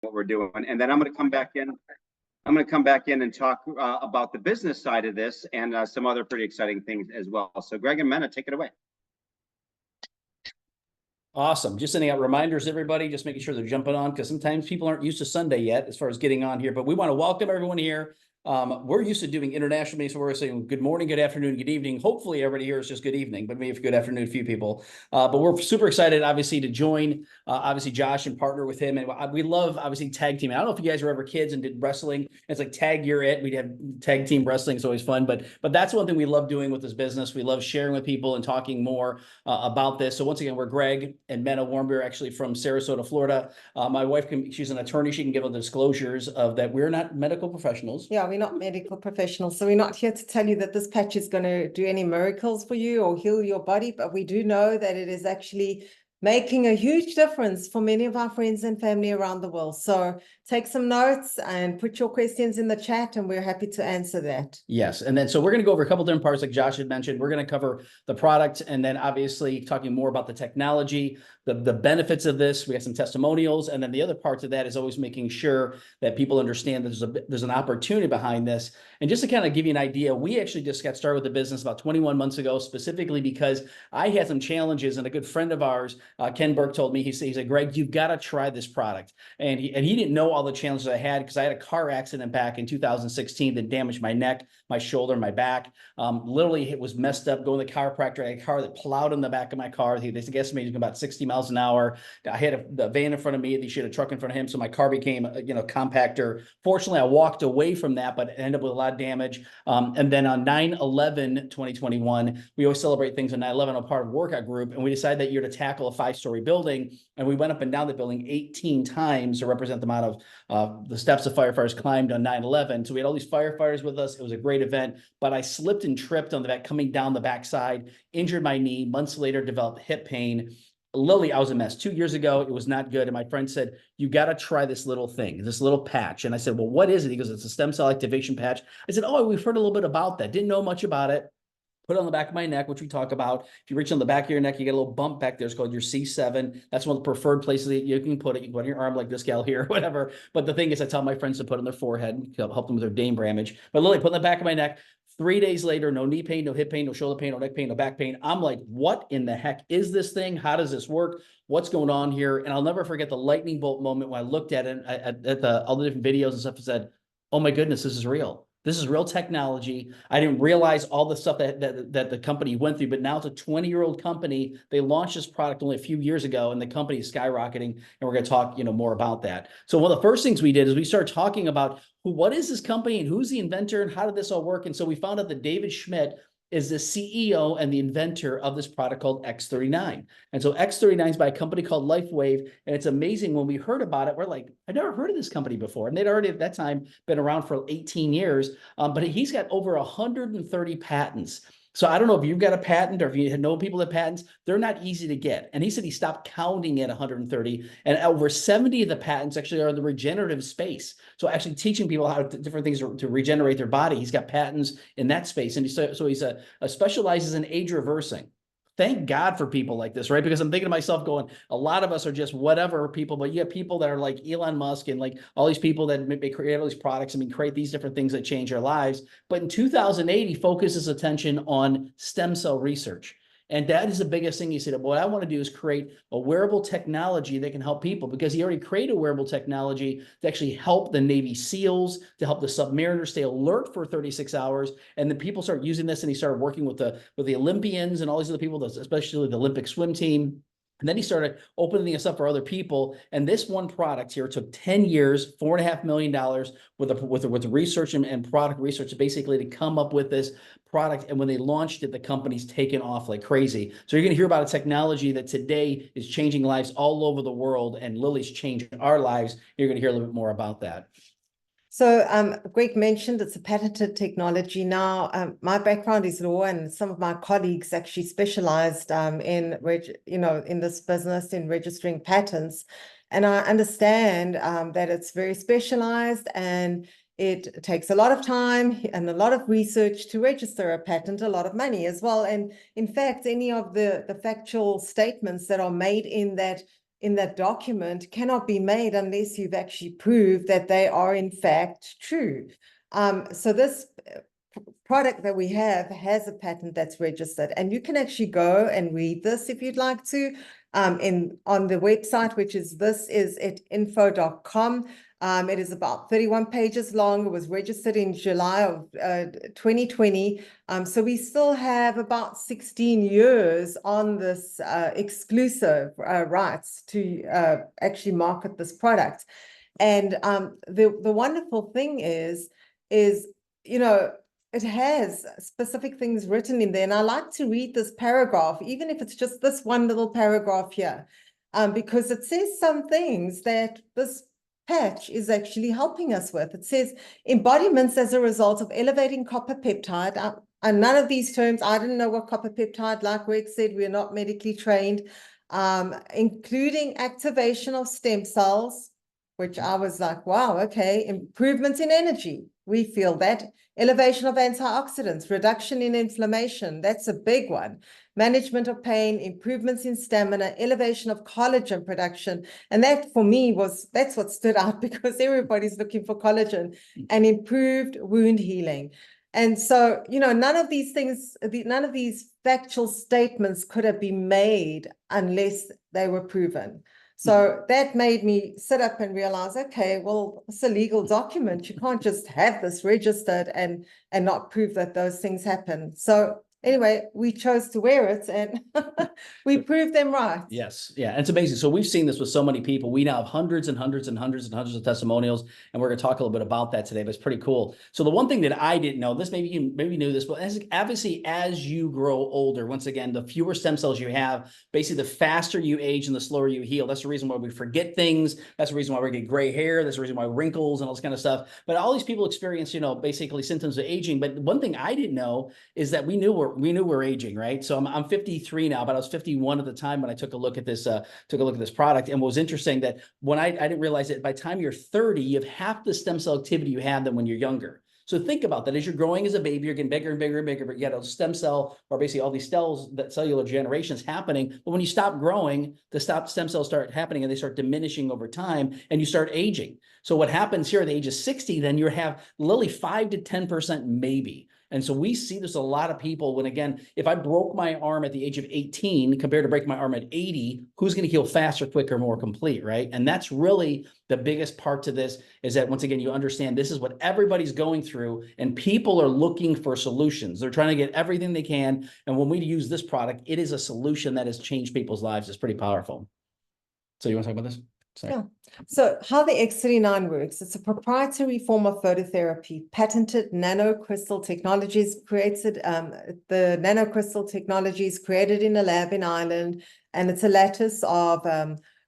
what we're doing. And then I'm going to come back in. I'm going to come back in and talk about the business side of this and some other pretty exciting things as well. So Greg and Mena, take it away. Awesome. Just sending out reminders, everybody, just making sure they're jumping on, because sometimes people aren't used to Sunday yet as far as getting on here. But we want to welcome everyone here. We're used to doing international meetings, so we're saying good morning, good afternoon, good evening. Hopefully everybody here is just good evening, but maybe good afternoon, a few people. But we're super excited, obviously, to join, obviously, Josh and partner with him. And we love, obviously, tag team. I don't know if you guys were ever kids and did wrestling. It's like tag, you're it. We'd have tag team wrestling. It's always fun. But that's one thing we love doing with this business. We love sharing with people and talking more about this. So once again, we're Greg and Mena Warmbier, actually from Sarasota, Florida. My wife, she's an attorney. She can give us disclosures of that. We're not medical professionals. Yeah, we're not medical professionals. So we're not here to tell you that this patch is going to do any miracles for you or heal your body. But we do know that it is actually making a huge difference for many of our friends and family around the world. So take some notes and put your questions in the chat, and we're happy to answer that. Yes. And then, so we're going to go over a couple different parts, like Josh had mentioned. We're going to cover the product, and then obviously talking more about the technology, the benefits of this. We have some testimonials. And then the other parts of that is always making sure that people understand that there's an opportunity behind this. And just to kind of give you an idea, we actually just got started with the business about 21 months ago, specifically because I had some challenges, and a good friend of ours, Ken Burke, told me, he said, Greg, you've got to try this product. And he didn't know all the challenges I had, because I had a car accident back in 2016 that damaged my neck, my shoulder, my back. Literally, it was messed up going to the chiropractor. I had a car that plowed in the back of my car. They estimated about 60 miles an hour. I had a van in front of me. She had a truck in front of him. So my car became, compactor. Fortunately, I walked away from that, but ended up with a lot of damage. And then on 9/11, 2021, we always celebrate things on 9/11. I'm part of a workout group, and we decided that year to tackle a 5-story building. And we went up and down the building 18 times to represent the amount of the steps the firefighters climbed on 9/11. So we had all these firefighters with us. It was a great event, but I slipped and tripped on the back, coming down the backside, injured my knee. Months later, developed hip pain. Literally, I was a mess. 2 years ago, it was not good. And my friend said, you got to try this little thing, this little patch. And I said, well, what is it? He goes, it's a stem cell activation patch. I said, oh, we've heard a little bit about that. Didn't know much about it. Put it on the back of my neck, which we talk about. If you reach on the back of your neck, you get a little bump back there. It's called your C7. That's one of the preferred places that you can put it. You can put it on your arm like this gal here, or whatever. But the thing is, I tell my friends to put it on their forehead, help them with their Dane damage. But literally, put it on the back of my neck. 3 days later, no knee pain, no hip pain, no shoulder pain, no neck pain, no back pain. I'm like, what in the heck is this thing? How does this work? What's going on here? And I'll never forget the lightning bolt moment when I looked at it at all the different videos and stuff and said, oh my goodness, this is real. This is real technology. I didn't realize all the stuff that the company went through, but now it's a 20-year-old company. They launched this product only a few years ago, and the company is skyrocketing. And we're going to talk, more about that. So one of the first things we did is we started talking about what is this company and who's the inventor and how did this all work? And so we found out that David Schmidt is the CEO and the inventor of this product called X39. And so X39 is by a company called LifeWave. And it's amazing, when we heard about it, we're like, I never heard of this company before. And they'd already at that time been around for 18 years. But he's got over 130 patents. So I don't know if you've got a patent or if you know people that patents, they're not easy to get. And he said he stopped counting at 130, and over 70 of the patents actually are in the regenerative space. So actually teaching people how to, different things to regenerate their body. He's got patents in that space. And he specializes in age reversing. Thank God for people like this, right? Because I'm thinking to myself going, a lot of us are just whatever people, but you have people that are like Elon Musk and like all these people that may create all these products and create these different things that change our lives. But in 2008, he focused his attention on stem cell research. And that is the biggest thing. He said, what I want to do is create a wearable technology that can help people, because he already created a wearable technology to actually help the Navy SEALs, to help the submariners stay alert for 36 hours. And then people start using this, and he started working with the Olympians and all these other people, especially the Olympic swim team. And then he started opening this up for other people. And this one product here took 10 years, $4.5 million with research and product research, basically to come up with this product. And when they launched it, the company's taken off like crazy. So you're going to hear about a technology that today is changing lives all over the world, and Lily's changing our lives. You're going to hear a little bit more about that. So Greg mentioned it's a patented technology. Now, my background is law, and some of my colleagues actually specialized in this business in registering patents. And I understand that it's very specialized, and it takes a lot of time and a lot of research to register a patent, a lot of money as well. And in fact, any of the factual statements that are made in that in that document cannot be made unless you've actually proved that they are in fact true. So this product that we have has a patent that's registered, and you can actually go and read this if you'd like to on the website, which is thisisit.info.com. It is about 31 pages long. It was registered in July of 2020. So we still have about 16 years on this exclusive rights to actually market this product. And the wonderful thing is, you know, it has specific things written in there. And I like to read this paragraph, even if it's just this one little paragraph here, because it says some things that this patch is actually helping us with. It says embodiments as a result of elevating copper peptide. And none of these terms, I didn't know what copper peptide, like Greg said, we're not medically trained, including activation of stem cells, which I was like, wow, okay, improvements in energy. We feel that. Elevation of antioxidants, reduction in inflammation, that's a big one. Management of pain, improvements in stamina, elevation of collagen production. And that for me that's what stood out, because everybody's looking for collagen, and improved wound healing. And so, you know, none of these things, none of these factual statements could have been made unless they were proven. So that made me sit up and realize, okay, well, it's a legal document. You can't just have this registered and not prove that those things happen. So anyway, we chose to wear it, and we proved them right. Yes. Yeah. And it's amazing. So we've seen this with so many people. We now have hundreds and hundreds and hundreds and hundreds of testimonials, and we're going to talk a little bit about that today, but it's pretty cool. So the one thing that I didn't know, this maybe you knew this, but obviously as you grow older, once again, the fewer stem cells you have, basically the faster you age and the slower you heal. That's the reason why we forget things. That's the reason why we get gray hair. That's the reason why wrinkles and all this kind of stuff. But all these people experience, you know, basically symptoms of aging. But one thing I didn't know is that we knew we're aging, right? So I'm 53 now, but I was 51 at the time when I took a look at this product. And what was interesting that when I didn't realize that by the time you're 30, you have half the stem cell activity you have than when you're younger. So think about that. As you're growing as a baby, you're getting bigger and bigger and bigger, but you got a stem cell, or basically all these cells, that cellular generation is happening. But when you stop growing, the stem cells start happening, and they start diminishing over time, and you start aging. So what happens here at the age of 60, then you have literally 5 to 10% maybe. And so we see this a lot of people when, again, if I broke my arm at the age of 18 compared to breaking my arm at 80, who's going to heal faster, quicker, more complete, right? And that's really the biggest part to this, is that once again, you understand this is what everybody's going through, and people are looking for solutions. They're trying to get everything they can. And when we use this product, it is a solution that has changed people's lives. It's pretty powerful. So you want to talk about this? Sorry. Yeah. So how the X39 works, it's a proprietary form of phototherapy, patented nanocrystal technologies created, the nanocrystal technologies created in a lab in Ireland, and it's a lattice of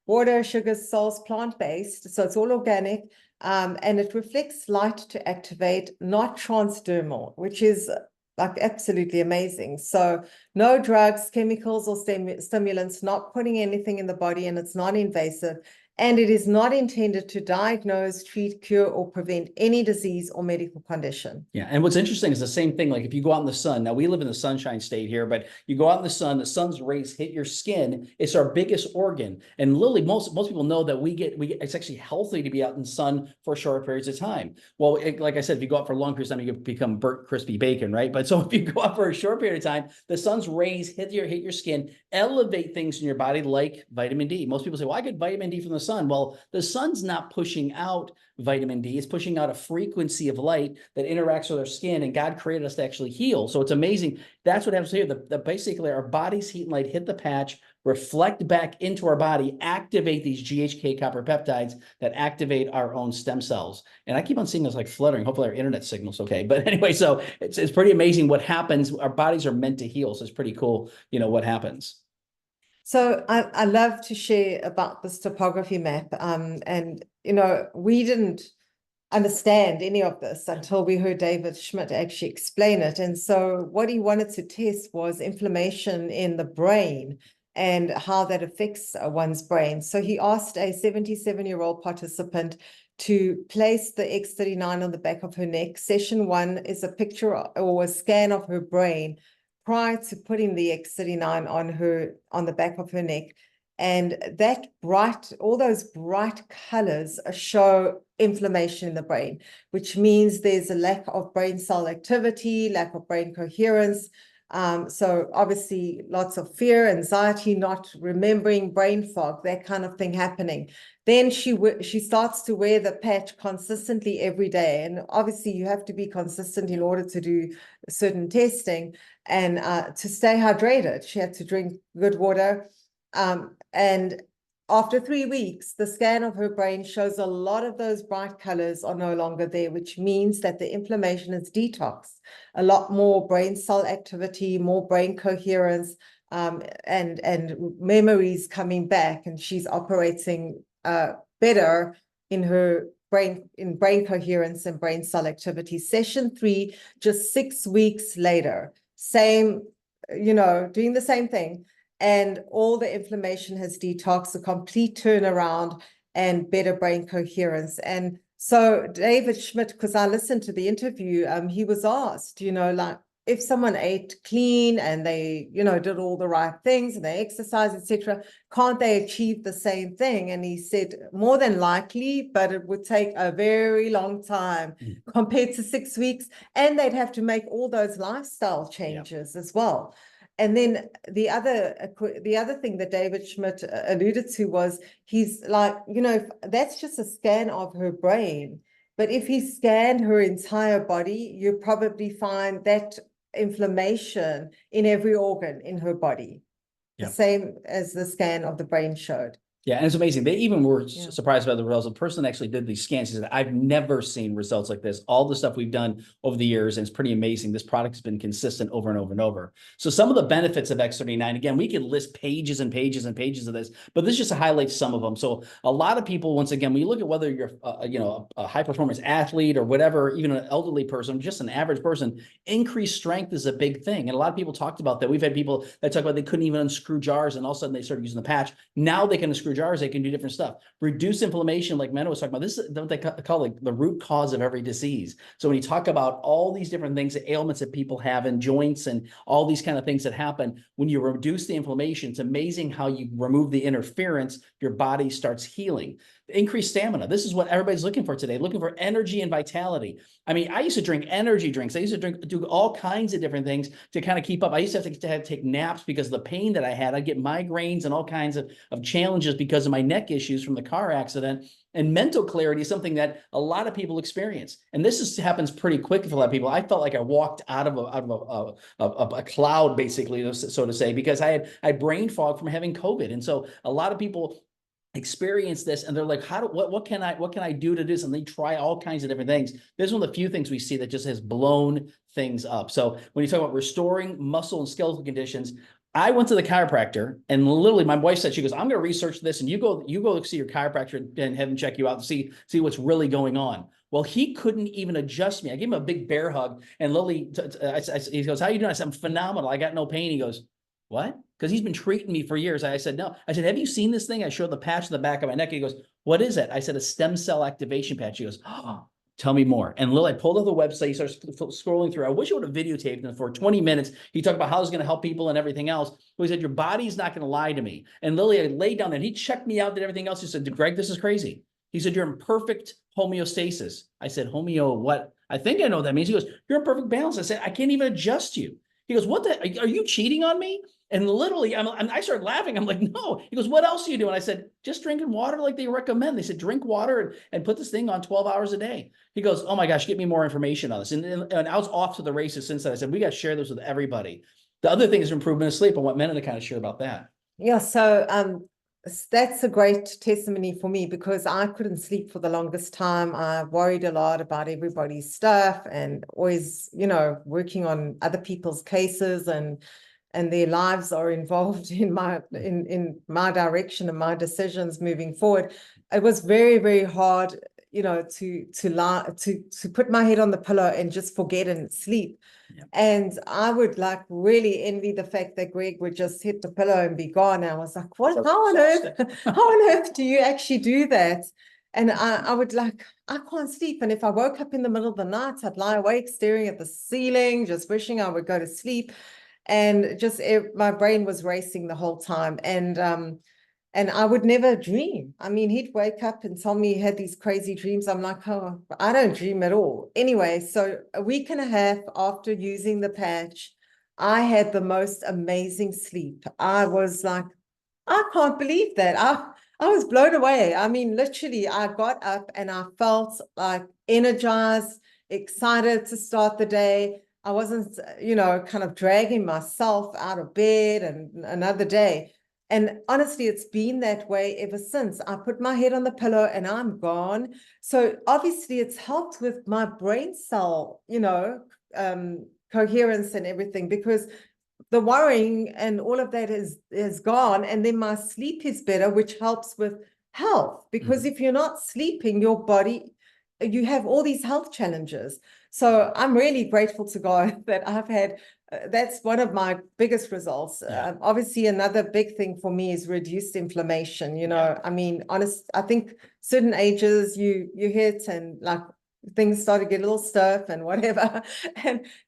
water, sugars, salts, plant-based, so it's all organic, and it reflects light to activate, not transdermal, which is like absolutely amazing. So no drugs, chemicals, or stimulants, not putting anything in the body, and it's not invasive. And it is not intended to diagnose, treat, cure, or prevent any disease or medical condition. Yeah. And what's interesting is the same thing. Like if you go out in the sun, now we live in the sunshine state here, but you go out in the sun's rays hit your skin. It's our biggest organ. And literally most people know that we get, it's actually healthy to be out in the sun for short periods of time. Well, like I said, if you go out for a long period of time, you become burnt, crispy bacon, right? But so if you go out for a short period of time, the sun's rays hit your skin, elevate things in your body like vitamin D. Most people say, well, I get vitamin D from the sun. Well, the sun's not pushing out vitamin D. It's pushing out a frequency of light that interacts with our skin, and God created us to actually heal. So it's amazing. That's what happens here. Basically, our body's heat and light hit the patch, reflect back into our body, activate these GHK copper peptides that activate our own stem cells. And I keep on seeing this like fluttering. Hopefully our internet signal's okay. But anyway, so it's pretty amazing what happens. Our bodies are meant to heal. So it's pretty cool, you know, what happens. So I love to share about this topography map. And, you know, we didn't understand any of this until we heard David Schmidt actually explain it. And so what he wanted to test was inflammation in the brain and how that affects one's brain. So he asked a 77-year-old participant to place the X39 on the back of her neck. Session 1 is a picture or a scan of her brain prior to putting the X39 on the back of her neck. And all those bright colors show inflammation in the brain, which means there's a lack of brain cell activity, lack of brain coherence. So obviously lots of fear, anxiety, not remembering, brain fog, that kind of thing happening. Then she starts to wear the patch consistently every day. And obviously you have to be consistent in order to do certain testing and to stay hydrated. She had to drink good water. And after 3 weeks, the scan of her brain shows a lot of those bright colors are no longer there, which means that the inflammation is detoxed. A lot more brain cell activity, more brain coherence, and memories coming back, and she's operating better in her brain coherence and brain cell activity. Session 3, just 6 weeks later, same, doing the same thing. And all the inflammation has detoxed, a complete turnaround and better brain coherence. And so David Schmidt, because I listened to the interview, he was asked, like, if someone ate clean and they, did all the right things and they exercise, etc., can't they achieve the same thing? And he said, more than likely, but it would take a very long time compared to 6 weeks. And they'd have to make all those lifestyle changes as well. And then the other thing that David Schmidt alluded to was, he's like, that's just a scan of her brain. But if he scanned her entire body, you probably find that inflammation in every organ in her body, the same as the scan of the brain showed. Yeah, and it's amazing. They even were surprised by the results. The person that actually did these scans, he said, I've never seen results like this. All the stuff we've done over the years, and it's pretty amazing. This product has been consistent over and over and over. So some of the benefits of X39, again, we could list pages and pages and pages of this, but this just highlights some of them. So a lot of people, once again, when you look at whether you're a high performance athlete or whatever, even an elderly person, just an average person, increased strength is a big thing. And a lot of people talked about that. We've had people that talk about they couldn't even unscrew jars, and all of a sudden they started using the patch. Now they can unscrew jars, they can do different stuff. Reduce inflammation, like Menno was talking about. This is what they call like the root cause of every disease. So when you talk about all these different things, the ailments that people have in joints and all these kind of things that happen, when you reduce the inflammation, it's amazing how you remove the interference, your body starts healing. Increased stamina. This is what everybody's looking for today, looking for energy and vitality. I mean, I used to drink energy drinks. I used to do all kinds of different things to kind of keep up. I used to have to take naps because of the pain that I had. I'd get migraines and all kinds of challenges because of my neck issues from the car accident. And mental clarity is something that a lot of people experience. And this happens pretty quick for a lot of people. I felt like I walked out of a cloud, basically, so to say, because I had brain fog from having COVID. And so a lot of people experience this and they're like, what can I do to do this? And they try all kinds of different things. This is one of the few things we see that just has blown things up. So when you talk about restoring muscle and skeletal conditions, I went to the chiropractor, and literally my wife said, she goes, I'm going to research this, and you go see your chiropractor and have him check you out and see what's really going on. Well, he couldn't even adjust me. I gave him a big bear hug, and Lily, he goes, how you doing? I said, I'm phenomenal. I got no pain. He goes, what? Because he's been treating me for years. I said, no. I said, have you seen this thing? I showed the patch on the back of my neck. He goes, what is it? I said, a stem cell activation patch. He goes, oh, tell me more. And Lil, I pulled up the website. He starts scrolling through. I wish I would have videotaped him for 20 minutes. He talked about how he's going to help people and everything else. But he said, your body's not going to lie to me. And Lily, I laid down there and he checked me out and everything else. He said, Greg, this is crazy. He said, you're in perfect homeostasis. I said, homeo what? I think I know what that means. He goes, you're in perfect balance. I said, I can't even adjust you. He goes, what the, are you cheating on me? And literally, I started laughing. I'm like, no. He goes, what else are you doing? I said, just drinking water like they recommend. They said, drink water and put this thing on 12 hours a day. He goes, oh my gosh, get me more information on this. And I was off to the races since then. I said, we got to share this with everybody. The other thing is improvement of sleep. I want Menno to kind of share about that. Yeah, so that's a great testimony for me because I couldn't sleep for the longest time. I worried a lot about everybody's stuff and always, working on other people's cases and their lives are involved in my direction and my decisions moving forward. It was very, very hard, to put my head on the pillow and just forget and sleep. Yeah. And I would really envy the fact that Greg would just hit the pillow and be gone. And I was like, how on earth do you actually do that? And I would I can't sleep. And if I woke up in the middle of the night, I'd lie awake staring at the ceiling, just wishing I would go to sleep. And just my brain was racing the whole time. And And I would never dream. I mean, he'd wake up and tell me he had these crazy dreams. I'm like, oh, I don't dream at all. Anyway, so a week and a half after using the patch, I had the most amazing sleep. I was like, I can't believe that. I was blown away. I mean, literally, I got up and I felt like energized, excited to start the day. I wasn't, kind of dragging myself out of bed and another day. And honestly, it's been that way ever since. I put my head on the pillow and I'm gone. So obviously it's helped with my brain cell, coherence and everything, because the worrying and all of that is gone. And then my sleep is better, which helps with health, because if you're not sleeping, your body, you have all these health challenges. So I'm really grateful to God that I've had, that's one of my biggest results. Yeah. Obviously, another big thing for me is reduced inflammation. I mean, I think certain ages you hit and like things start to get a little stiff and whatever.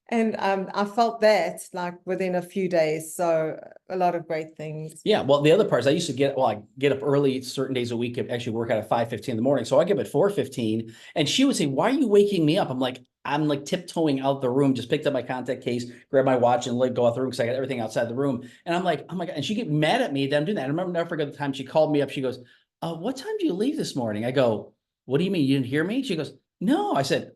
And I felt that like within a few days. So a lot of great things. Yeah, well, the other part is I used to I get up early certain days a week, actually work out at 5:15 in the morning. So I get up at 4:15 and she would say, why are you waking me up? I'm like tiptoeing out the room, just picked up my contact case, grabbed my watch and go out the room because I got everything outside the room. And I'm like, oh my God. And she get mad at me that I'm doing that. I remember never forget the time she called me up. She goes, what time do you leave this morning? I go, what do you mean? You didn't hear me? She goes, no. I said,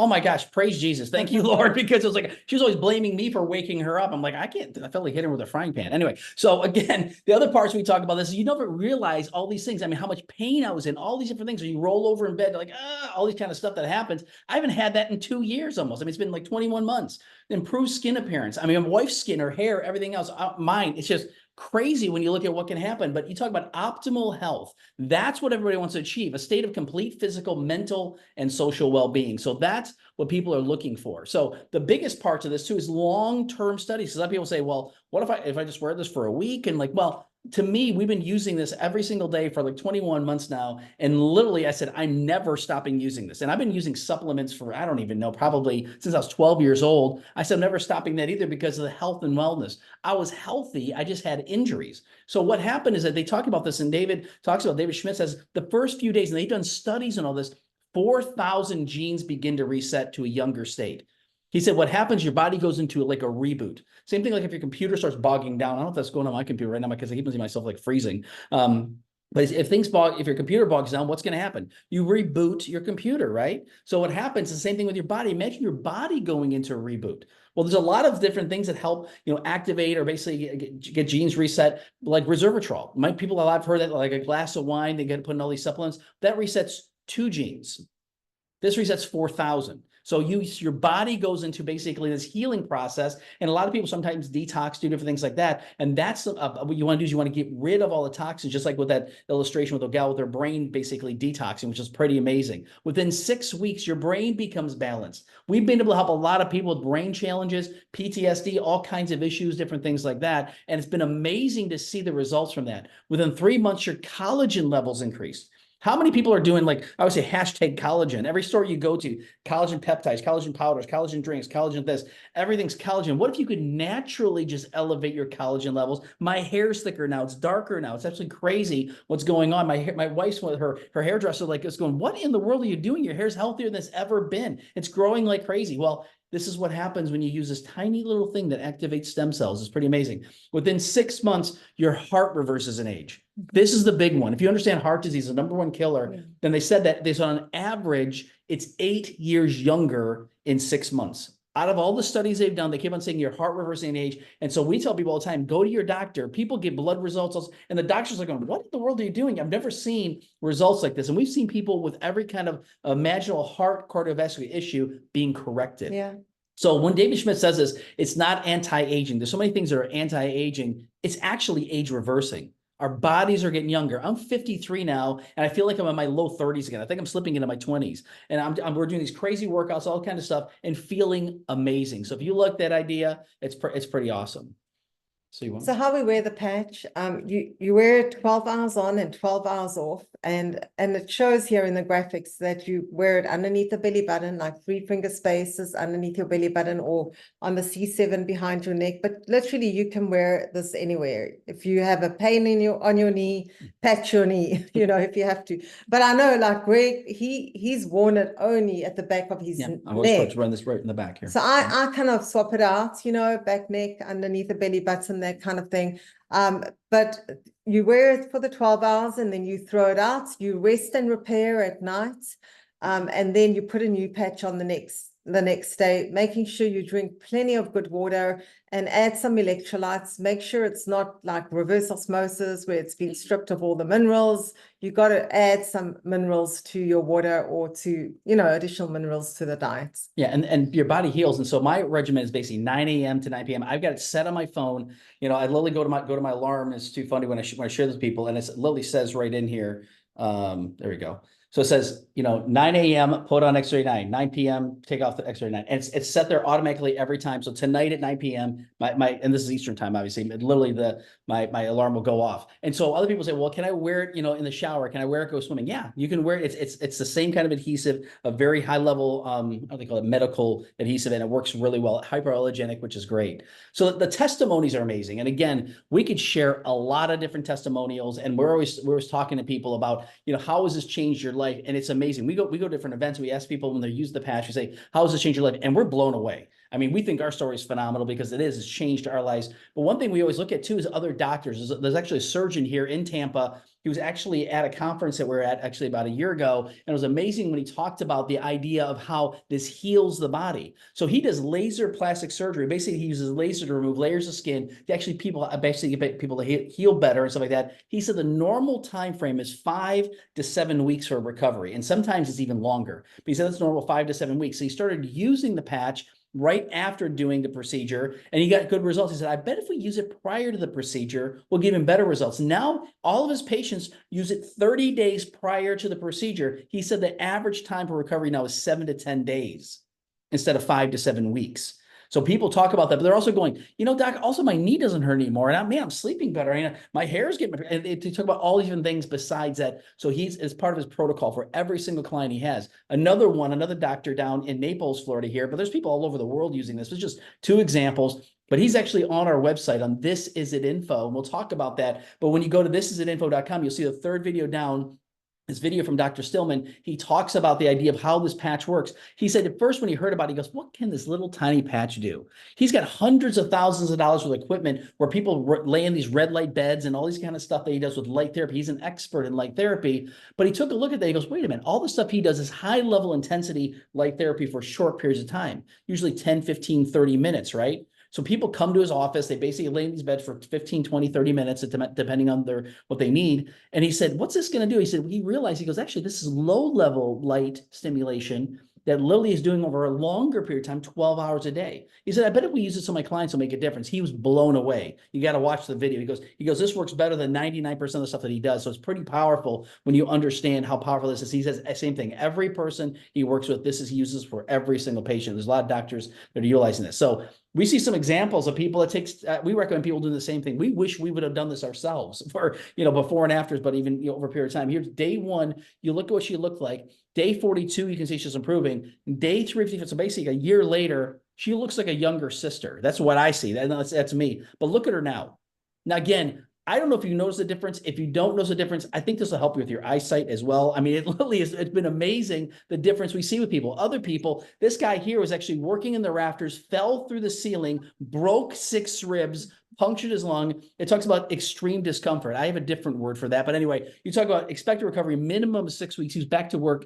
oh my gosh, praise Jesus. Thank you, Lord. Because it was like, she was always blaming me for waking her up. I'm like, I felt like hitting her with a frying pan. Anyway, so again, the other parts we talk about this is you never realize all these things. I mean, how much pain I was in, all these different things. When you roll over in bed, like, all these kind of stuff that happens. I haven't had that in 2 years almost. I mean, it's been like 21 months. Improved skin appearance. I mean, my wife's skin, her hair, everything else, mine, it's just crazy when you look at what can happen. But you talk about optimal health. That's what everybody wants to achieve, a state of complete physical, mental, and social well-being. So that's what people are looking for. So the biggest parts of this too is long-term studies. So a lot of people say, well, what if I just wear this for a week? And like, well, to me, we've been using this every single day for like 21 months now. And literally I said, I'm never stopping using this. And I've been using supplements for, I don't even know, probably since I was 12 years old. I said, I'm never stopping that either because of the health and wellness. I was healthy. I just had injuries. So what happened is that they talk about this, and David Schmidt says the first few days, and they've done studies on all this, 4,000 genes begin to reset to a younger state. He said, what happens, your body goes into like a reboot. Same thing like if your computer starts bogging down. I don't know if that's going on my computer right now because I keep seeing myself like freezing. But if your computer bogs down, what's going to happen? You reboot your computer, right? So what happens is the same thing with your body. Imagine your body going into a reboot. Well, there's a lot of different things that help, activate or basically get genes reset, like resveratrol. People I've heard that like a glass of wine, they get to put in all these supplements. That resets 2 genes. This resets 4,000. So your body goes into basically this healing process. And a lot of people sometimes detox, do different things like that. And that's what you want to do is you want to get rid of all the toxins, just like with that illustration with the gal with her brain basically detoxing, which is pretty amazing. Within 6 weeks, your brain becomes balanced. We've been able to help a lot of people with brain challenges, PTSD, all kinds of issues, different things like that. And it's been amazing to see the results from that. Within 3 months, your collagen levels increased. How many people are doing, like, I would say hashtag collagen? Every store you go to, collagen peptides, collagen powders, collagen drinks, collagen this, everything's collagen. What if you could naturally just elevate your collagen levels? My hair's thicker now. It's darker now. It's absolutely crazy what's going on. My wife's with her hairdresser like is going, what in the world are you doing? Your hair's healthier than it's ever been. It's growing like crazy. Well, this is what happens when you use this tiny little thing that activates stem cells. It's pretty amazing. Within 6 months, your heart reverses in age. This is the big one. If you understand heart disease, the #1 killer, then they said that there's on average, it's 8 years younger in 6 months. Out of all the studies they've done, they keep on saying your heart reversing in age. And so we tell people all the time, go to your doctor. People get blood results. And the doctors are going, what in the world are you doing? I've never seen results like this. And we've seen people with every kind of imaginable heart cardiovascular issue being corrected. Yeah. So when David Schmidt says this, it's not anti-aging. There's so many things that are anti-aging. It's actually age reversing. Our bodies are getting younger. I'm 53 now, and I feel like I'm in my low 30s again. I think I'm slipping into my 20s. And we're doing these crazy workouts, all kind of stuff, and feeling amazing. So if you like that idea, it's pretty awesome. So you want? So how we wear the patch, you wear it 12 hours on and 12 hours off, and it shows here in the graphics that you wear it underneath the belly button, like 3 finger spaces underneath your belly button, or on the C7 behind your neck. But literally, you can wear this anywhere. If you have a pain on your knee, patch your knee, you know, if you have to. But I know, like Greg, he's worn it only at the back of his Yeah, neck. I always try to run this right in the back here. So I kind of swap it out, you know, back, neck, underneath the belly button, that kind of thing. But you wear it for the 12 hours and then you throw it out. You rest and repair at night. And then you put a new patch on the next day, making sure you drink plenty of good water and add some electrolytes. Make sure it's not like reverse osmosis where it's been stripped of all the minerals. You got to add some minerals to your water, or to, you know, additional minerals to the diet. Yeah, and your body heals. And so my regimen is basically 9 a.m. to 9 p.m. I've got it set on my phone. You know, I literally go to my alarm. It's too funny when I share this with people, and it literally says right in here. There we go. So it says, you know, 9 a.m. put on X39, 9 p.m. take off the X39, and it's set there automatically every time. So tonight at 9 p.m. and this is Eastern time, obviously, literally my alarm will go off. And so other people say, well, can I wear it, you know, in the shower? Can I wear it go swimming? Yeah, you can wear it. It's the same kind of adhesive, a very high level, how do they call it, medical adhesive, and it works really well, hypoallergenic, which is great. So the testimonies are amazing. And again, we could share a lot of different testimonials, and we're always talking to people about, you know, how has this changed your life? And it's amazing. We go to different events. We ask people when they use the patch, we say, how has this changed your life? And we're blown away. I mean, we think our story is phenomenal because it's changed our lives. But one thing we always look at too is other doctors. There's actually a surgeon here in Tampa. He was actually at a conference that we're at actually about a year ago. And it was amazing when he talked about the idea of how this heals the body. So he does laser plastic surgery. Basically, he uses laser to remove layers of skin to actually get people to heal better and stuff like that. He said the normal time frame is 5 to 7 weeks for recovery. And sometimes it's even longer. But he said that's normal, 5 to 7 weeks. So he started using the patch right after doing the procedure, and he got good results. He said, I bet if we use it prior to the procedure, we'll give him better results. Now, all of his patients use it 30 days prior to the procedure. He said the average time for recovery now is 7 to 10 days instead of 5 to 7 weeks. So people talk about that, but they're also going, you know, doc, also my knee doesn't hurt anymore. And I'm sleeping better. And my hair's getting better. And they talk about all different things besides that. So it's part of his protocol for every single client he has. Another doctor down in Naples, Florida here, but there's people all over the world using this. It's just 2 examples. But he's actually on our website on This Is It Info, and we'll talk about that. But when you go to thisitsitinfo.com, you'll see the 3rd video down. This video from Dr. Stillman, he talks about the idea of how this patch works. He said at first when he heard about it, he goes, what can this little tiny patch do? He's got hundreds of thousands of dollars worth of equipment where people lay in these red light beds and all these kind of stuff that he does with light therapy. He's an expert in light therapy, but he took a look at that. He goes, wait a minute, all the stuff he does is high level intensity light therapy for short periods of time, usually 10, 15, 30 minutes, right? So people come to his office, they basically lay in these beds for 15, 20, 30 minutes, depending on what they need. And he said, what's this going to do? He said, he realized, he goes, actually, this is low level light stimulation that Lily is doing over a longer period of time, 12 hours a day. He said, I bet if we use it so my clients will make a difference. He was blown away. You got to watch the video. He goes, this works better than 99% of the stuff that he does. So it's pretty powerful when you understand how powerful this is. He says, same thing. Every person he works with, he uses for every single patient. There's a lot of doctors that are utilizing this. So we see some examples of people we recommend people doing the same thing. We wish we would have done this ourselves for, before and afters, but even, over a period of time. Here's day 1, you look at what she looked like. Day 42, you can see she's improving. Day 3, so basically a year later, she looks like a younger sister. That's what I see. That's me. But look at her now. Now, again, I don't know if you notice the difference. If you don't notice the difference, I think this will help you with your eyesight as well. I mean, it literally it's been amazing the difference we see with people. Other people, this guy here was actually working in the rafters, fell through the ceiling, broke 6 ribs, punctured his lung. It talks about extreme discomfort. I have a different word for that. But anyway, you talk about expected recovery, minimum of 6 weeks. He's back to work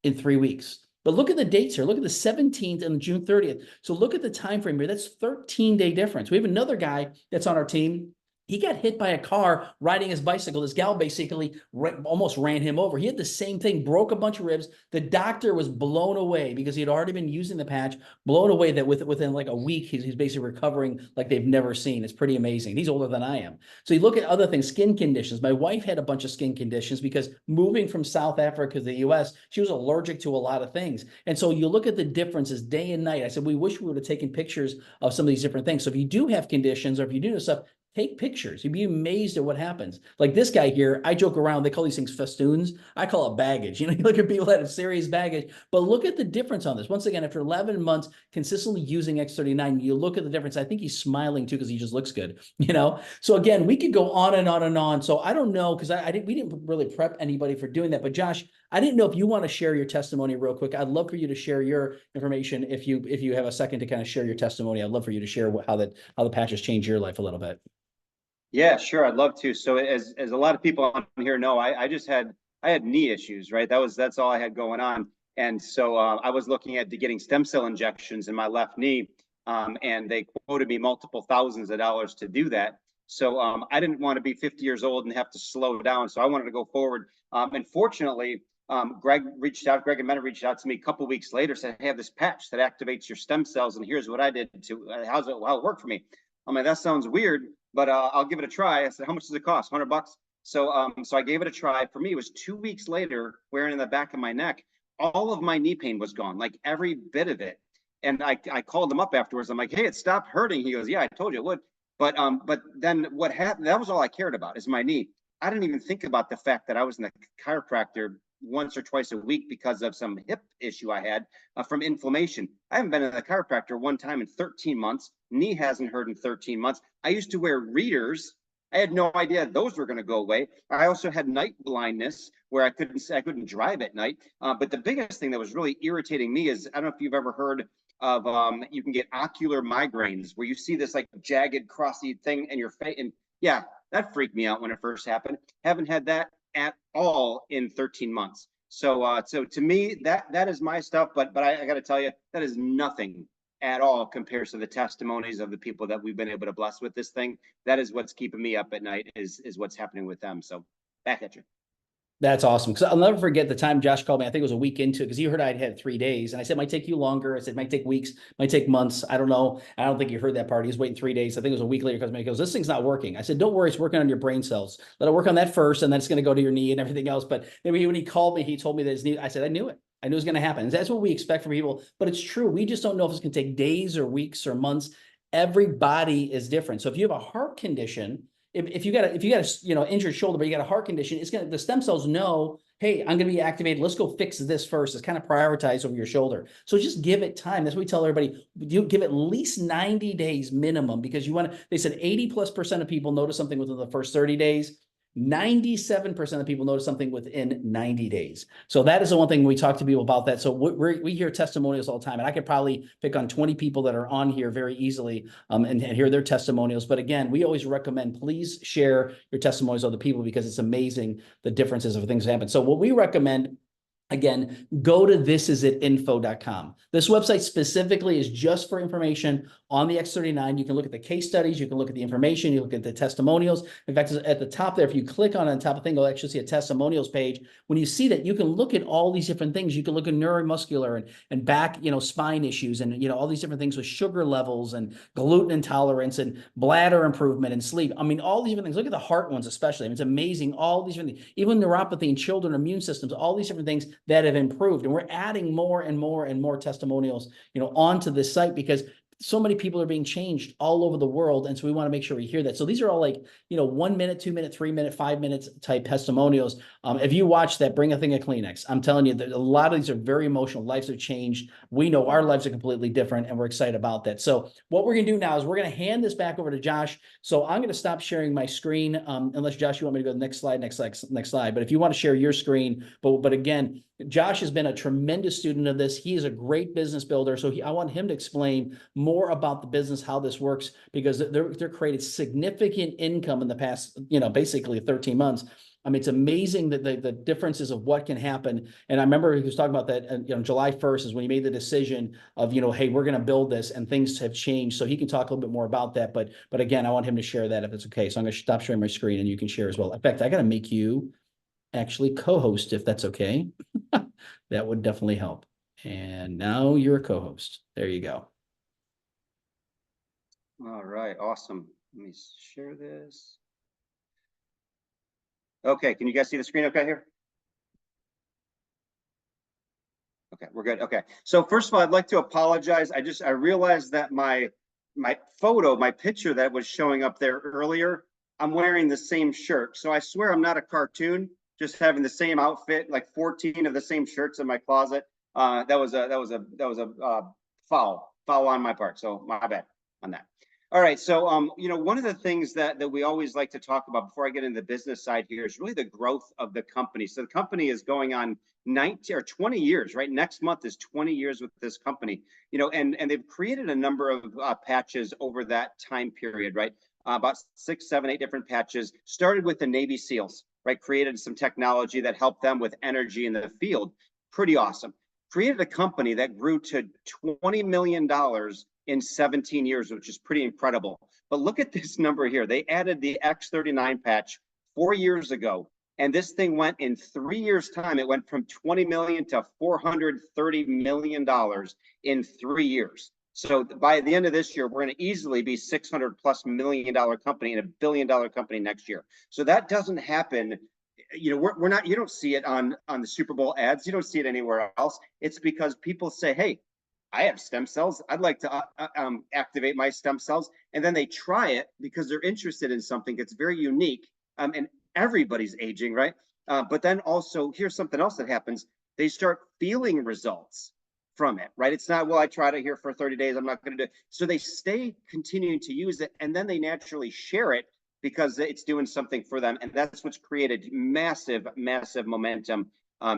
in 3 weeks. But look at the dates here. Look at the 17th and June 30th. So look at the time frame here. That's 13-day difference. We have another guy that's on our team. He got hit by a car riding his bicycle. This gal basically almost ran him over. He had the same thing, broke a bunch of ribs. The doctor was blown away because he had already been using the patch, blown away that within like a week, he's basically recovering like they've never seen. It's pretty amazing. He's older than I am. So you look at other things, skin conditions. My wife had a bunch of skin conditions because moving from South Africa to the US, she was allergic to a lot of things. And so you look at the differences day and night. I said, we wish we would have taken pictures of some of these different things. So if you do have conditions or if you do know stuff, take pictures. You'd be amazed at what happens. Like this guy here, I joke around, they call these things festoons. I call it baggage. You know, you look at people that have serious baggage, but look at the difference on this. Once again, after 11 months consistently using X39, you look at the difference. I think he's smiling too because he just looks good, you know? So again, we could go on and on and on. So I don't know, because we didn't really prep anybody for doing that. But Josh, I didn't know if you want to share your testimony real quick. I'd love for you to share your information. If you have a second to kind of share your testimony, I'd love for you to share how the patch has changed your life a little bit. Yeah, sure. I'd love to. So as a lot of people on here know, I had knee issues, right? That's all I had going on. And so I was looking at getting stem cell injections in my left knee. And they quoted me multiple thousands of dollars to do that. So I didn't want to be 50 years old and have to slow down. So I wanted to go forward. And fortunately, Greg and Mena reached out to me a couple weeks later, said, hey, I have this patch that activates your stem cells. And here's what I did to how it worked for me. I'm like, that sounds weird, but I'll give it a try. I said, how much does it cost? $100. So I gave it a try. For me, it was 2 weeks later, wearing in the back of my neck, all of my knee pain was gone, like every bit of it. And I called him up afterwards. I'm like, hey, it stopped hurting. He goes, yeah, I told you it would. But then what happened, that was all I cared about, is my knee. I didn't even think about the fact that I was in the chiropractor once or twice a week because of some hip issue I had from inflammation. I haven't been in the chiropractor one time in 13 months. Knee hasn't hurt in 13 months. I used to wear readers. I had no idea those were going to go away. I also had night blindness where I couldn't drive at night. But the biggest thing that was really irritating me is, I don't know if you've ever heard of you can get ocular migraines where you see this like jagged crossy thing in your face. And yeah, that freaked me out when it first happened. Haven't had that at all in 13 months. So to me, that is my stuff. But I got to tell you, that is nothing at all compared to the testimonies of the people that we've been able to bless with this thing. That is what's keeping me up at night, is what's happening with them. So back at you. That's awesome. Because I'll never forget the time Josh called me. I think it was a week into it, because he heard I'd had 3 days. And I said, it might take you longer. I said, it might take weeks, might take months. I don't know. I don't think you heard that part. He was waiting 3 days. I think it was a week later, because he goes, this thing's not working. I said, don't worry. It's working on your brain cells. Let it work on that first, and then it's going to go to your knee and everything else. But maybe when he called me, he told me that his knee, I said, I knew it. I knew it was going to happen. And that's what we expect from people. But it's true. We just don't know if it's going to take days or weeks or months. Everybody is different. So if you have a heart condition, if you got a injured shoulder, but you got a heart condition, the stem cells know, hey, I'm going to be activated. Let's go fix this first. It's kind of prioritized over your shoulder. So just give it time. That's what we tell everybody. You give at least 90 days minimum, because they said 80+% of people notice something within the first 30 days. 97% of people notice something within 90 days. So that is the one thing we talk to people about that. So we hear testimonials all the time, and I could probably pick on 20 people that are on here very easily and hear their testimonials. But again, we always recommend, please share your testimonials with other people, because it's amazing the differences of things that happen. So what we recommend, again, go to thisisit.info.com. This website specifically is just for information on the X39. You can look at the case studies, you can look at the information, you look at the testimonials. In fact, at the top there, if you click on the top of the thing, you'll actually see a testimonials page. When you see that, you can look at all these different things. You can look at neuromuscular and back, spine issues, and all these different things with sugar levels and gluten intolerance and bladder improvement and sleep. I mean, all these different things. Look at the heart ones especially. I mean, it's amazing. All these different things, even neuropathy in children, immune systems, all these different things that have improved. And we're adding more and more and more testimonials, onto this site, because so many people are being changed all over the world. And so we want to make sure we hear that. So these are all like, 1 minute, 2 minute, 3 minute, 5 minutes type testimonials. If you watch that, bring a thing of Kleenex. I'm telling you that a lot of these are very emotional. Lives have changed. We know our lives are completely different, and we're excited about that. So what we're going to do now is we're going to hand this back over to Josh. So I'm going to stop sharing my screen, unless Josh, you want me to go to the next slide. But if you want to share your screen, but again, Josh has been a tremendous student of this. He is a great business builder. So I want him to explain more about the business, how this works, because they're created significant income in the past, basically 13 months. I mean, it's amazing that the differences of what can happen. And I remember he was talking about that, July 1st is when he made the decision of, hey, we're going to build this, and things have changed. So he can talk a little bit more about that. But again, I want him to share that if it's okay. So I'm going to stop sharing my screen, and you can share as well. In fact, I got to make you actually co-host, if that's okay. That would definitely help. And now you're a co-host. There you go. All right, awesome. Let me share this. Okay, can you guys see the screen okay here? Okay, we're good. Okay, so first of all, I'd like to apologize. I realized that my my photo, my picture that was showing up there earlier, I'm wearing the same shirt. So I swear I'm not a cartoon, just having the same outfit, like 14 of the same shirts in my closet. That was a foul on my part. So my bad on that. All right. So, one of the things that we always like to talk about before I get into the business side here is really the growth of the company. So the company is going on 19 or 20 years, right? Next month is 20 years with this company, and they've created a number of patches over that time period, right? About 6, 7, 8 different patches. Started with the Navy SEALs, right? Created some technology that helped them with energy in the field. Pretty awesome. Created a company that grew to $20 million in 17 years, which is pretty incredible. But look at this number here. They added the X39 patch 4 years ago, and this thing went in 3 years' time. It went from 20 million to $430 million in 3 years. So by the end of this year, we're going to easily be $600+ million company and $1 billion company next year. So that doesn't happen. We're not, you don't see it on the Super Bowl ads. You don't see it anywhere else. It's because people say, hey, I have stem cells. I'd like to activate my stem cells. And then they try it because they're interested in something that's very unique. And everybody's aging, right? But then also, here's something else that happens. They start feeling results from it, right? It's not, well, I tried it here for 30 days. I'm not going to do it. So they stay continuing to use it. And then they naturally share it because it's doing something for them. And that's what's created massive, massive momentum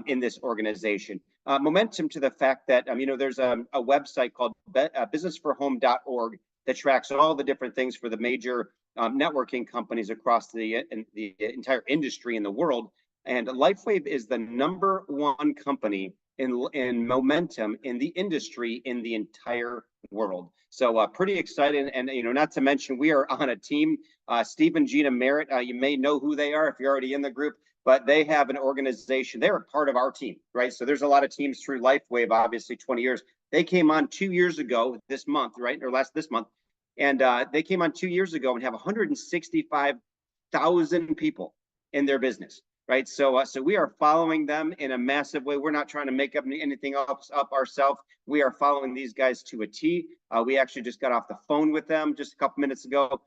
in this organization. Momentum to the fact that, there's a website called businessforhome.org that tracks all the different things for the major networking companies across the entire industry in the world. And LifeWave is the #1 company in momentum in the industry in the entire world. So pretty exciting. And, not to mention, we are on a team. Steve and Gina Merritt, you may know who they are if you're already in the group, but they have an organization. They're a part of our team, right? So there's a lot of teams through LifeWave, obviously 20 years. They came on 2 years ago this month, right? Or this month. And they came on 2 years ago and have 165,000 people in their business, right? So we are following them in a massive way. We're not trying to make up anything else up ourselves. We are following these guys to a T. We actually just got off the phone with them just a couple minutes ago.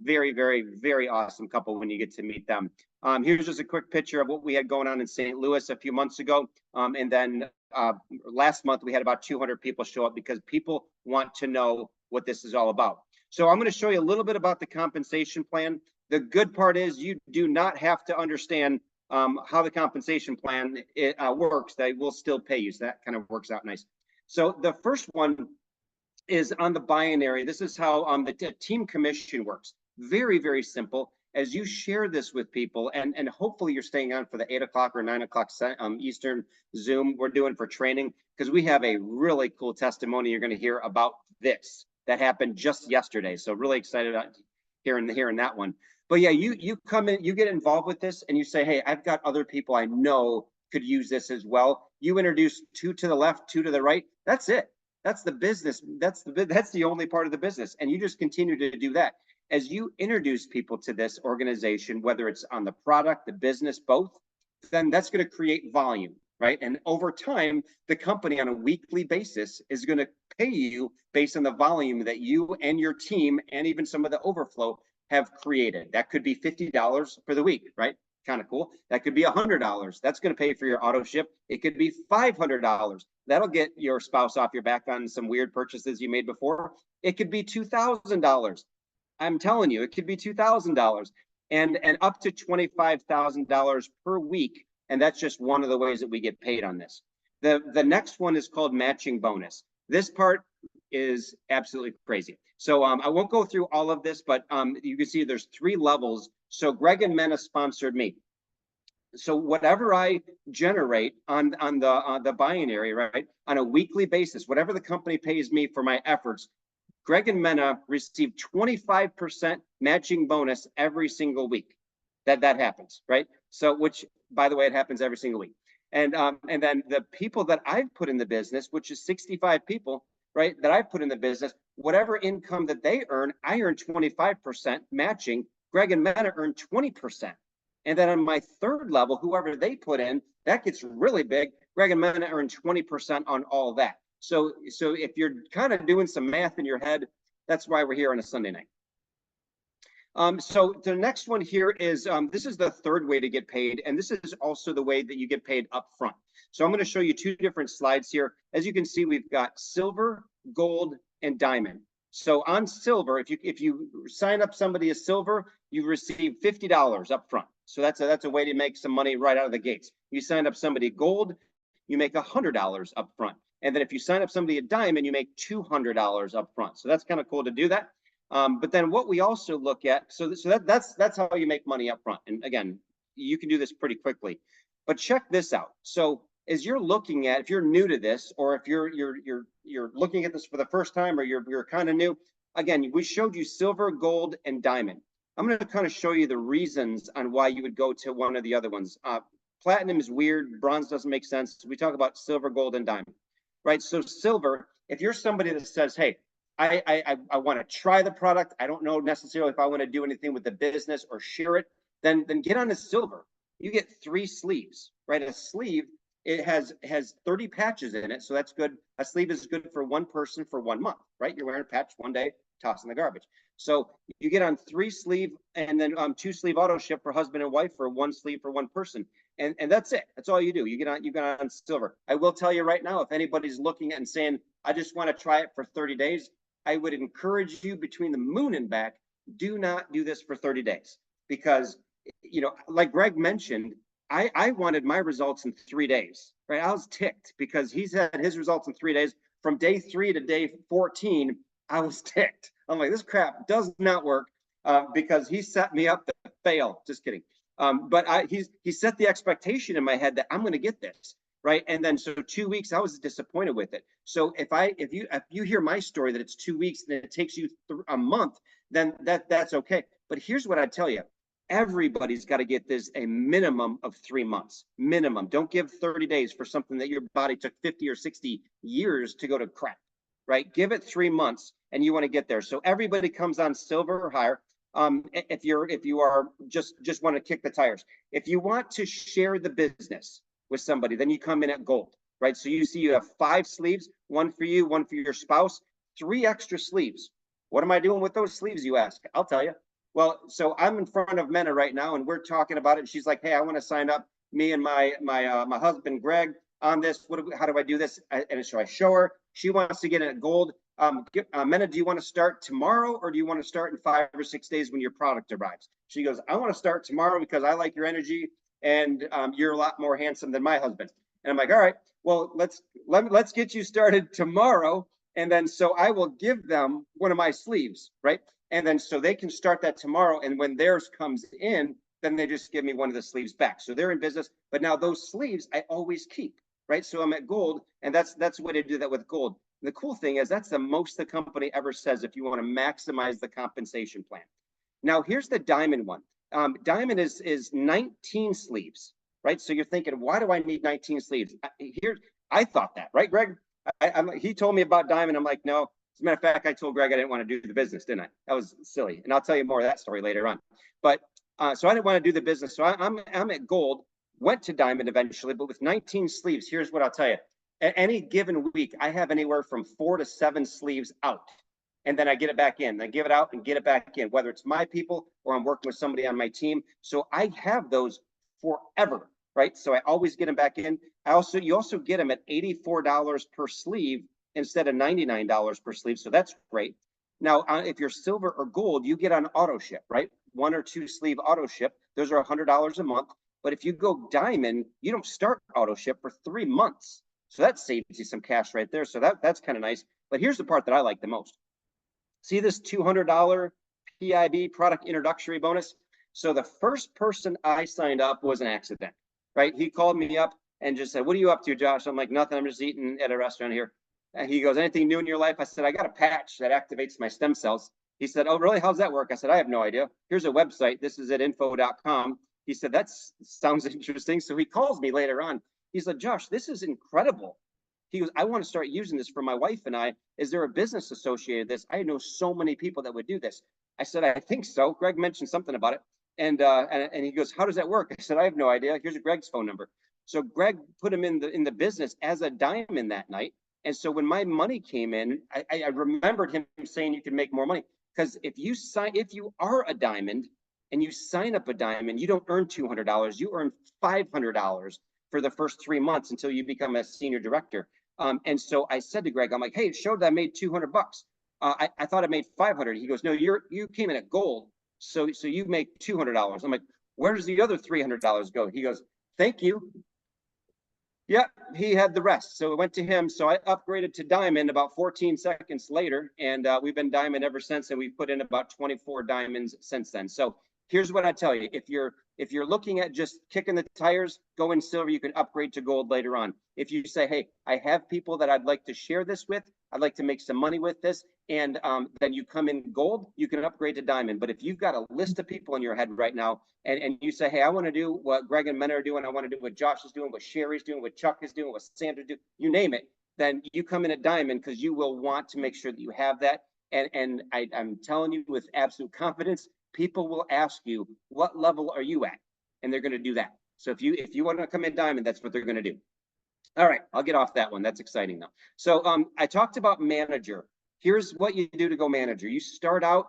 Very, very, very awesome couple when you get to meet them. Here's just a quick picture of what we had going on in St. Louis a few months ago. And then last month, we had about 200 people show up because people want to know what this is all about. So I'm going to show you a little bit about the compensation plan. The good part is you do not have to understand how the compensation plan works. They will still pay you. So that kind of works out nice. So the first one is on the binary. This is how the team commission works. Very, very simple. As you share this with people, and hopefully you're staying on for the 8 o'clock or 9 o'clock Eastern Zoom we're doing for training, because we have a really cool testimony you're going to hear about this that happened just yesterday. So really excited about hearing that one. But yeah, you come in, you get involved with this, and you say, hey, I've got other people I know could use this as well. You introduce 2 to the left, 2 to the right. That's it. That's the business. That's the only part of the business. And you just continue to do that. As you introduce people to this organization, whether it's on the product, the business, both, then that's going to create volume, right? And over time, the company on a weekly basis is going to pay you based on the volume that you and your team and even some of the overflow have created. That could be $50 for the week, right? Kind of cool. That could be $100. That's going to pay for your auto ship. It could be $500. That'll get your spouse off your back on some weird purchases you made before. It could be $2,000. I'm telling you, it could be $2,000 and up to $25,000 per week. And that's just one of the ways that we get paid on this. The next one is called matching bonus. This part is absolutely crazy. So I won't go through all of this, but you can see there's 3 levels. So Greg and Mena sponsored me. So whatever I generate on the binary, right, on a weekly basis, whatever the company pays me for my efforts, Greg and Mena receive 25% matching bonus every single week. That happens, right? So, which, by the way, it happens every single week. And then the people that I've put in the business, which is 65 people, right, that I've put in the business, whatever income that they earn, I earn 25% matching. Greg and Mena earn 20%. And then on my 3rd level, whoever they put in, that gets really big. Greg and Mena earn 20% on all that. So if you're kind of doing some math in your head, That's why we're here on a Sunday night. So the next one here is, this is the third way to get paid. And this is also the way that you get paid up front. So I'm going to show you two different slides here. As you can see, we've got silver, gold, and diamond. So on silver, if you sign up somebody as silver, you receive $50 up front. So that's a way to make some money right out of the gates. You sign up somebody gold, you make $100 up front. And then if you sign up somebody at diamond, you make $200 up front. So that's kind of cool to do that. But then what we also look at, that's how you make money up front. And again, you can do this pretty quickly. But check this out. So as you're looking at, if you're new to this, or if you're looking at this for the first time, or you're kind of new, again, we showed you silver, gold, and diamond. I'm going to kind of show you the reasons on why you would go to one of the other ones. Platinum is weird. Bronze doesn't make sense. We talk about silver, gold, and diamond, right? So silver, if you're somebody that says, hey, I want to try the product, I don't know necessarily if I want to do anything with the business or share it, then get on a silver. You get 3 sleeves, right? A sleeve, it has 30 patches in it, so that's good. A sleeve is good for one person for 1 month, right? You're wearing a patch one day, toss in the garbage. So you get on 3 sleeve, and then 2 sleeve auto ship for husband and wife, for 1 sleeve for 1 person, and that's it. That's all you do. You get on silver. I will tell you right now, if anybody's looking at and saying, I just want to try it for 30 days, I would encourage you, between the moon and back, do not do this for 30 days, because, you know, like Greg mentioned, I wanted my results in 3 days, right? I was ticked because he's had his results in 3 days. From day 3 to day 14, I was ticked. I'm like, this crap does not work, because he set me up to fail. Just kidding. But he set the expectation in my head that I'm going to get this, right? And then so 2 weeks, I was disappointed with it. So if you hear my story that it's 2 weeks and it takes you a month, then that's okay. But here's what I tell you. Everybody's got to get this a minimum of 3 months. Minimum. Don't give 30 days for something that your body took 50 or 60 years to go to crap, right? Give it 3 months and you want to get there. So everybody comes on silver or higher. If you are just want to kick the tires. If you want to share the business with somebody, then you come in at gold, right? So you see you have 5 sleeves, 1 for you, 1 for your spouse, 3 extra sleeves. What am I doing with those sleeves, you ask? I'll tell you. Well, so I'm in front of Mena right now, and we're talking about it. And she's like, "Hey, I want to sign up, me and my husband Greg, on this. How do I do this?" And so I show her. She wants to get in at gold. Mena, do you want to start tomorrow, or do you want to start in 5 or 6 days when your product arrives? She goes, "I want to start tomorrow because I like your energy, and you're a lot more handsome than my husband." And I'm like, "All right, well, let's get you started tomorrow." And then so I will give them one of my sleeves, right? And then so they can start that tomorrow. And when theirs comes in, then they just give me one of the sleeves back. So they're in business. But now those sleeves I always keep, right? So I'm at gold, and that's the way to do that with gold. And the cool thing is that's the most the company ever says if you want to maximize the compensation plan. Now here's the diamond one. Diamond is 19 sleeves, right? So you're thinking, why do I need 19 sleeves? I thought that, right, Greg? He told me about diamond. I'm like, no. As a matter of fact, I told Greg I didn't want to do the business, didn't I? That was silly. And I'll tell you more of that story later on. But so I didn't want to do the business. So I'm at gold, went to diamond eventually, but with 19 sleeves, here's what I'll tell you. At any given week, I have anywhere from 4 to 7 sleeves out. And then I get it back in. I give it out and get it back in, whether it's my people or I'm working with somebody on my team. So I have those forever, right? So I always get them back in. You also get them at $84 per sleeve instead of $99 per sleeve. So that's great. Now, if you're silver or gold, you get on auto ship, right? 1 or 2 sleeve auto ship. Those are $100 a month. But if you go diamond, you don't start auto ship for 3 months. So that saves you some cash right there. So that's kind of nice. But here's the part that I like the most. See this $200 PIB, product introductory bonus? So the first person I signed up was an accident, right? He called me up and just said, "What are you up to, Josh?" I'm like, "Nothing. I'm just eating at a restaurant here." And he goes, "Anything new in your life?" I said, "I got a patch that activates my stem cells." He said, "Oh, really? How's that work?" I said, "I have no idea. Here's a website. This is at info.com. He said, "That sounds interesting." So he calls me later on. He said, "Josh, this is incredible." He goes, "I want to start using this for my wife and I. Is there a business associated with this? I know so many people that would do this." I said, "I think so." Greg mentioned something about it. And he goes, "How does that work?" I said, "I have no idea. Here's Greg's phone number." So Greg put him in the business as a diamond that night. And so when my money came in, I remembered him saying you can make more money, because if you are a diamond and you sign up a diamond, you don't earn $200, you earn $500 for the first 3 months until you become a senior director. And so I said to Greg, I'm like, hey, it showed that I made $200. I thought I made 500. He goes, no, you came in at gold, so you make $200. I'm like, where does the other $300 go? He goes, thank you. Yeah, he had the rest. So it went to him. So I upgraded to diamond about 14 seconds later, and we've been diamond ever since, and we've put in about 24 diamonds since then. So here's what I tell you. If you're looking at just kicking the tires, go in silver, you can upgrade to gold later on. If you say, hey, I have people that I'd like to share this with, I'd like to make some money with this, and then you come in gold, you can upgrade to diamond. But if you've got a list of people in your head right now, and you say, hey, I want to do what Greg and Mena are doing, I want to do what Josh is doing, what Sherry's doing, what Chuck is doing, what Sandra do, you name it, then you come in at diamond, because you will want to make sure that you have that. And I'm telling you with absolute confidence, people will ask you, what level are you at? And they're going to do that. So if you want to come in diamond, that's what they're going to do. All right, I'll get off that one. That's exciting though. So I talked about manager. Here's what you do to go manager. You start out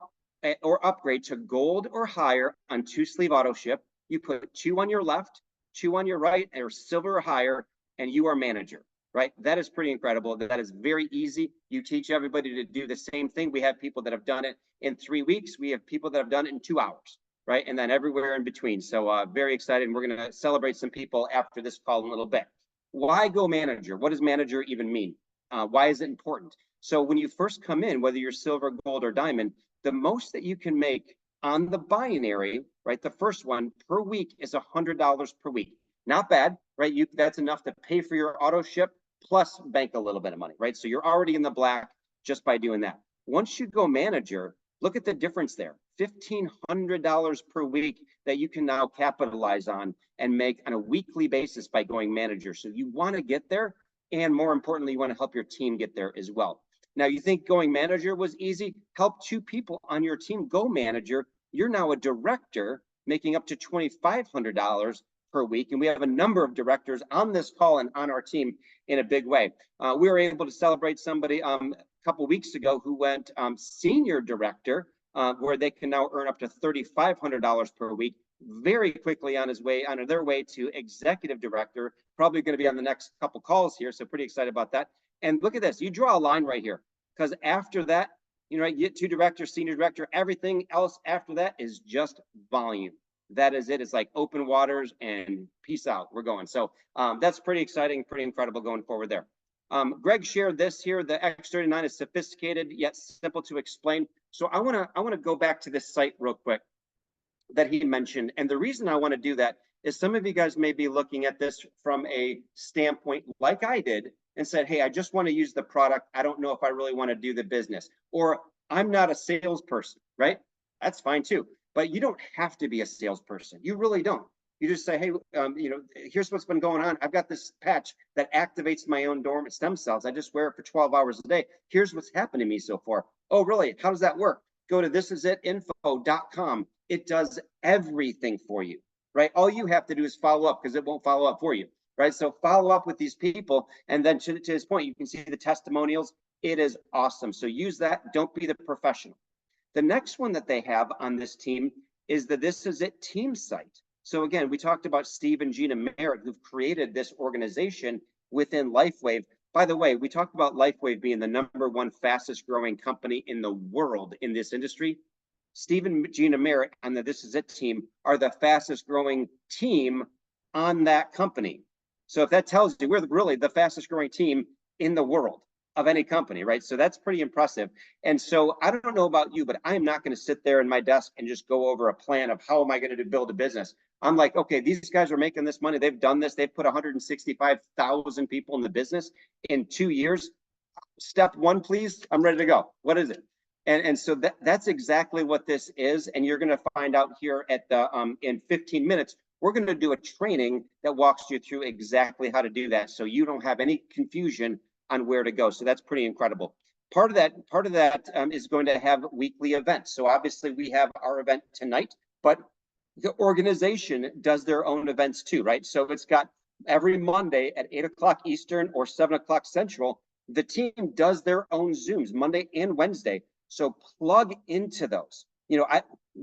or upgrade to gold or higher on 2-sleeve auto ship. You put 2 on your left, 2 on your right, or silver or higher, and you are manager, right? That is pretty incredible. That is very easy. You teach everybody to do the same thing. We have people that have done it in 3 weeks. We have people that have done it in 2 hours, right? And then everywhere in between. So very excited. We're going to celebrate some people after this call in a little bit. Why go manager? What does manager even mean? Why is it important? So when you first come in, whether you're silver, gold, or diamond, the most that you can make on the binary, right, the first one per week is $100 per week. Not bad, right? That's enough to pay for your auto ship plus bank a little bit of money, right? So you're already in the black just by doing that. Once you go manager, look at the difference there. $1,500 per week that you can now capitalize on and make on a weekly basis by going manager. So you want to get there, and more importantly, you want to help your team get there as well. Now, you think going manager was easy? Help 2 people on your team go manager. You're now a director making up to $2,500 per week. And we have a number of directors on this call and on our team in a big way. We were able to celebrate somebody a couple weeks ago who went senior director, where they can now earn up to $3,500 per week very quickly on their way to executive director, probably going to be on the next couple calls here. So pretty excited about that. And look at this, you draw a line right here, because after that, you get 2 directors, senior director, everything else after that is just volume. That is it. It's like open waters and peace out. We're going. So that's pretty exciting, pretty incredible going forward there. Greg shared this here. The X39 is sophisticated yet simple to explain. So I want to go back to this site real quick that he mentioned. And the reason I want to do that is some of you guys may be looking at this from a standpoint like I did and said, hey, I just want to use the product. I don't know if I really want to do the business, or I'm not a salesperson, right? That's fine too. But you don't have to be a salesperson. You really don't. You just say, hey, here's what's been going on. I've got this patch that activates my own dormant stem cells. I just wear it for 12 hours a day. Here's what's happened to me so far. Oh, really? How does that work? Go to thisisitinfo.com. It does everything for you, right? All you have to do is follow up, because it won't follow up for you, right? So follow up with these people. And then to his point, you can see the testimonials. It is awesome. So use that. Don't be the professional. The next one that they have on this team is the This Is It team site. So again, we talked about Steve and Gina Merritt, who've created this organization within LifeWave. By the way, we talked about LifeWave being the #1 fastest growing company in the world in this industry. Steve and Gina Merritt on the This Is It team are the fastest growing team on that company. So if that tells you, we're really the fastest growing team in the world of any company, right? So that's pretty impressive. And so I don't know about you, but I'm not going to sit there in my desk and just go over a plan of how am I going to build a business. I'm like, okay, these guys are making this money. They've done this. They've put 165,000 people in the business in 2 years. Step 1, please. I'm ready to go. What is it? And so that's exactly what this is. And you're going to find out here at the in 15 minutes, we're going to do a training that walks you through exactly how to do that, so you don't have any confusion on where to go. So that's pretty incredible. Part of that is going to have weekly events. So obviously we have our event tonight, but the organization does their own events too, right? So it's got every Monday at 8 o'clock Eastern or 7 o'clock Central, The team does their own Zooms Monday and Wednesday. So plug into those. You know,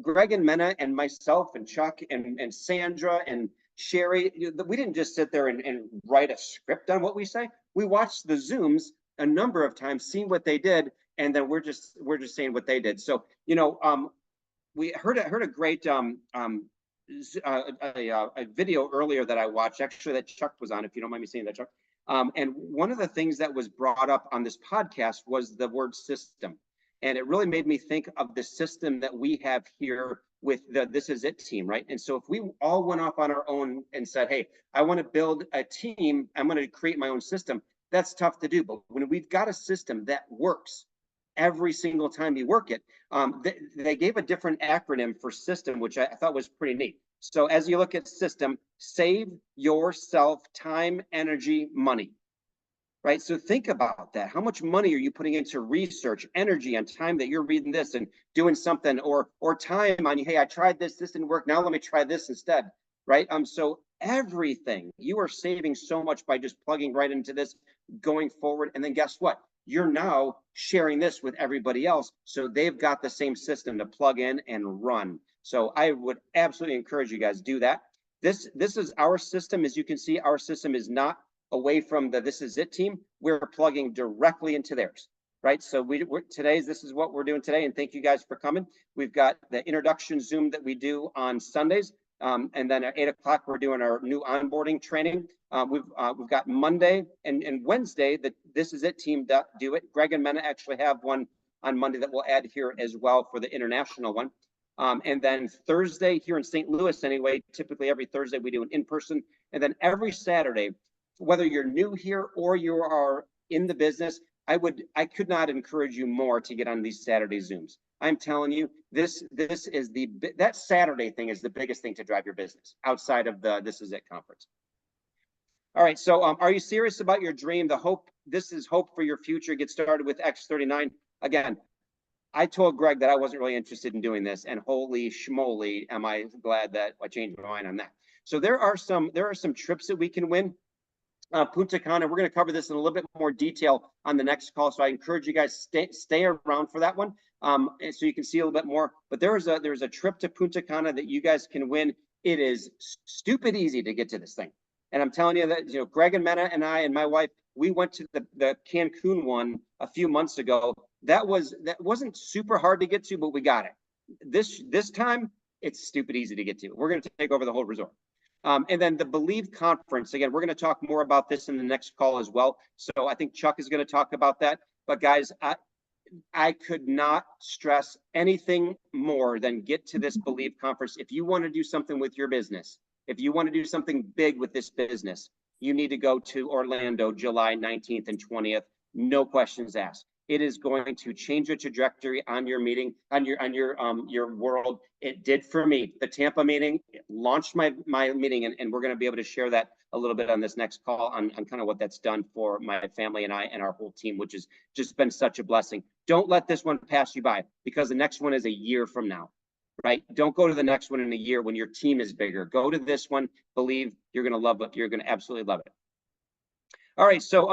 Greg and Mena and myself and Chuck and Sandra and Sherry, we didn't just sit there and write a script on what we say. We watched the Zooms a number of times, seeing what they did, and then we're just saying what they did. So, you know, we heard a great a video earlier that I watched, actually, that Chuck was on, if you don't mind me saying that, Chuck. And one of the things that was brought up on this podcast was the word system. And it really made me think of the system that we have here with the This Is It team, right? And so if we all went off on our own and said, hey, I want to build a team, I'm going to create my own system, that's tough to do. But when we've got a system that works every single time you work it, they gave a different acronym for system, which I thought was pretty neat. So as you look at system, save yourself time, energy, money. Right? So think about that. How much money are you putting into research, energy, and time that you're reading this and doing something, or time on, hey, I tried this didn't work. Now let me try this instead. Right? So everything, you are saving so much by just plugging right into this going forward. And then guess what? You're now sharing this with everybody else. So they've got the same system to plug in and run. So I would absolutely encourage you guys to do that. This is our system. As you can see, our system is not away from the This Is It team. We're plugging directly into theirs, right? So this is what we're doing today. And thank you guys for coming. We've got the introduction Zoom that we do on Sundays. And then at 8 o'clock, we're doing our new onboarding training. We've got Monday and Wednesday that This Is It team do it. Greg and Mena actually have one on Monday that we'll add here as well for the international one. And then Thursday here in St. Louis anyway, typically every Thursday we do an in-person. And then every Saturday, whether you're new here or you are in the business, I could not encourage you more to get on these Saturday Zooms. I'm telling you, this is that Saturday thing is the biggest thing to drive your business outside of the This Is It conference. All right, so are you serious about your dream? This is hope for your future. Get started with X39. Again, I told Greg that I wasn't really interested in doing this, and holy schmoly, am I glad that I changed my mind on that. So there are some trips that we can win. Punta Cana, we're going to cover this in a little bit more detail on the next call. So I encourage you guys stay around for that one, and so you can see a little bit more. But there's a trip to Punta Cana that you guys can win. It is stupid easy to get to this thing, and I'm telling you that, you know, Greg and Mena and I and my wife, we went to the Cancun one a few months ago. That wasn't super hard to get to, but we got it. This time it's stupid easy to get to. We're going to take over the whole resort. And then the Believe conference, again, we're going to talk more about this in the next call as well. So I think Chuck is going to talk about that. But guys, I could not stress anything more than get to this Believe conference. If you want to do something with your business, if you want to do something big with this business, you need to go to Orlando, July 19th and 20th. No questions asked. It is going to change the trajectory on your meeting, on your world. It did for me. The Tampa meeting launched my meeting, and we're going to be able to share that a little bit on this next call on kind of what that's done for my family and I and our whole team, which has just been such a blessing. Don't let this one pass you by, because the next one is a year from now, right? Don't go to the next one in a year when your team is bigger. Go to this one. Believe, you're going to love it. You're going to absolutely love it. All right, so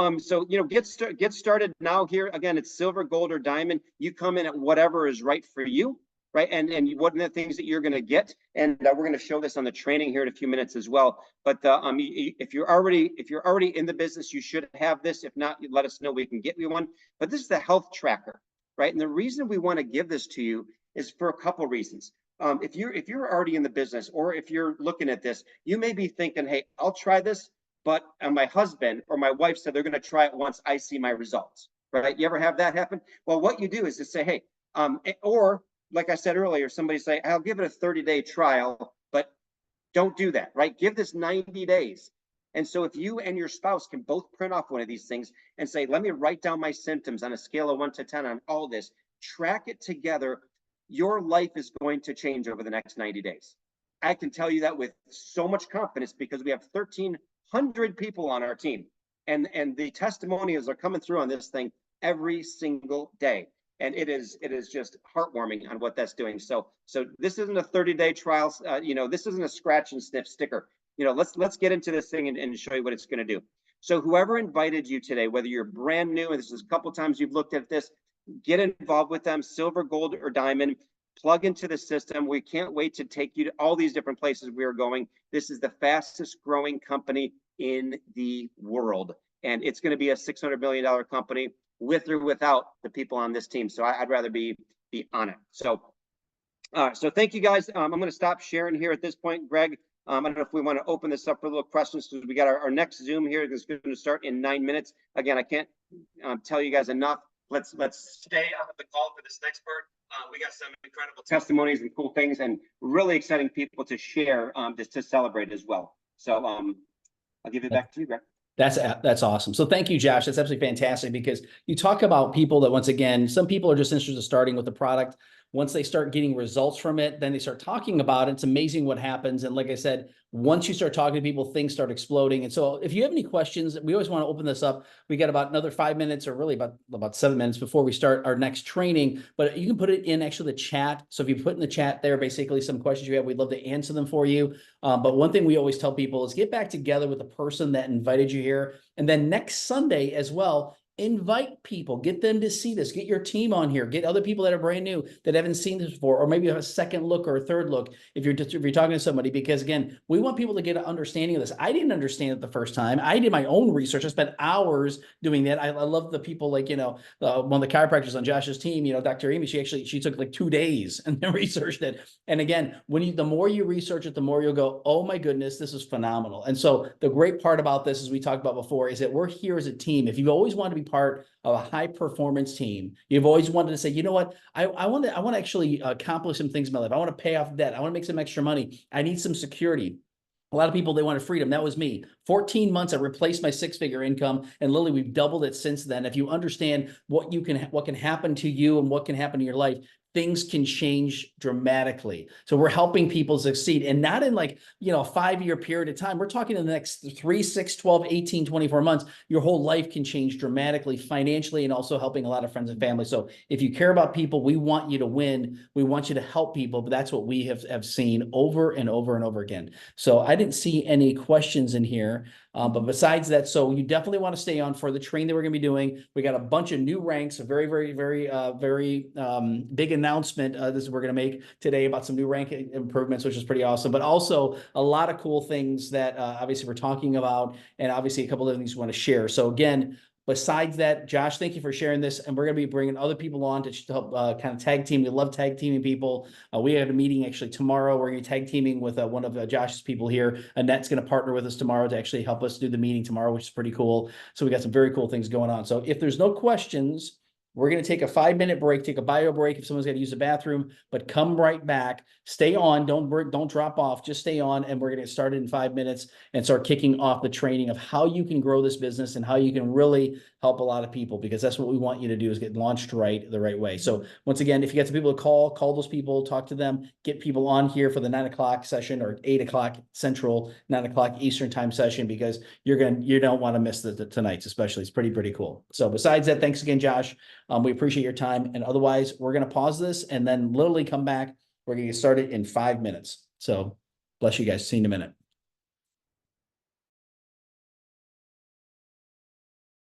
you know, get started now. Here again, it's silver, gold, or diamond. You come in at whatever is right for you, right? And what are the things that you're going to get, and we're going to show this on the training here in a few minutes as well. But if you're already in the business, you should have this. If not, let us know. We can get you one. But this is the health tracker, right? And the reason we want to give this to you is for a couple reasons. If you're already in the business, or if you're looking at this, you may be thinking, hey, I'll try this. But my husband or my wife said they're going to try it once I see my results, right? You ever have that happen? Well, what you do is to say, hey, or like I said earlier, somebody say, I'll give it a 30-day trial, but don't do that, right? Give this 90 days. And so if you and your spouse can both print off one of these things and say, let me write down my symptoms on a scale of 1 to 10 on all this, track it together, your life is going to change over the next 90 days. I can tell you that with so much confidence, because we have 1,300 people on our team, and the testimonials are coming through on this thing every single day, and it is just heartwarming on what that's doing. So this isn't a 30-day trial. You know, this isn't a scratch and sniff sticker. You know, let's get into this thing and show you what it's going to do. So whoever invited you today, whether you're brand new and this is a couple times you've looked at this, get involved with them, silver, gold, or diamond. Plug into the system. We can't wait to take you to all these different places we are going. This is the fastest growing company in the world. And it's going to be a $600 million company with or without the people on this team. So I'd rather be on it. So thank you guys. I'm going to stop sharing here at this point. Greg, I don't know if we want to open this up for little questions because we got our next Zoom here that's going to start in 9 minutes. Again, I can't tell you guys enough. Let's stay on the call for this next part. We got some incredible testimonies and cool things and really exciting people to share just to celebrate as well. So I'll give it back to you, Greg. That's awesome. So thank you, Josh. That's absolutely fantastic because you talk about people that, once again, some people are just interested in starting with the product. Once they start getting results from it, then they start talking about it. It's amazing what happens. And like I said, once you start talking to people, things start exploding. And so if you have any questions, we always want to open this up. We got about another 5 minutes, or really about 7 minutes before we start our next training, but you can put it in actually the chat. So if you put in the chat there, basically some questions you have, we'd love to answer them for you. But one thing we always tell people is get back together with the person that invited you here. And then next Sunday as well, invite people, get them to see this, get your team on here, get other people that are brand new that haven't seen this before, or maybe have a second look or a third look if you're talking to somebody, because again, we want people to get an understanding of this. I didn't understand it the first time. I did my own research. I spent hours doing that. I love the people like, one of the chiropractors on Josh's team, Dr. Amy, she took like 2 days and then researched it. And again, the more you research it, the more you'll go, oh my goodness, this is phenomenal. And so the great part about this, as we talked about before, is that we're here as a team. If you've always wanted to be part of a high performance team, you've always wanted to say, you know what, I want to actually accomplish some things in my life. I want to pay off debt. I want to make some extra money. I need some security. A lot of people, they wanted freedom. That was me. 14 months, I replaced my 6-figure income, and literally we've doubled it since then. If you understand what can happen to you and what can happen to your life, things can change dramatically. So we're helping people succeed, and not in like, a 5-year period of time. We're talking in the next 3, 6, 12, 18, 24 months. Your whole life can change dramatically financially, and also helping a lot of friends and family. So if you care about people, we want you to win. We want you to help people, but that's what we have seen over and over and over again. So I didn't see any questions in here. But besides that, so you definitely want to stay on for the training that we're going to be doing. We got a bunch of new ranks, a very, very, very, very big announcement we're going to make today about some new rank improvements, which is pretty awesome. But also a lot of cool things that obviously we're talking about, and obviously a couple of things we want to share. So again, besides that, Josh, thank you for sharing this. And we're going to be bringing other people on to help kind of tag team. We love tag teaming people. We have a meeting actually tomorrow. We're going to be tag teaming with one of Josh's people here. Annette's going to partner with us tomorrow to actually help us do the meeting tomorrow, which is pretty cool. So we got some very cool things going on. So if there's no questions, we're going to take a 5-minute break, take a bio break if someone's got to use the bathroom, but come right back. Stay on. Don't drop off. Just stay on. And we're going to get started in 5 minutes and start kicking off the training of how you can grow this business and how you can really help a lot of people, because that's what we want you to do, is get launched the right way. So once again, if you get some people to call those people, talk to them, get people on here for the 9 o'clock session or 8 o'clock Central, 9 o'clock Eastern time session, because you don't want to miss the tonight's, especially. It's pretty cool. So besides that, thanks again, Josh. We appreciate your time. And otherwise, we're going to pause this and then literally come back. We're going to get started in 5 minutes. So bless you guys. See you in a minute.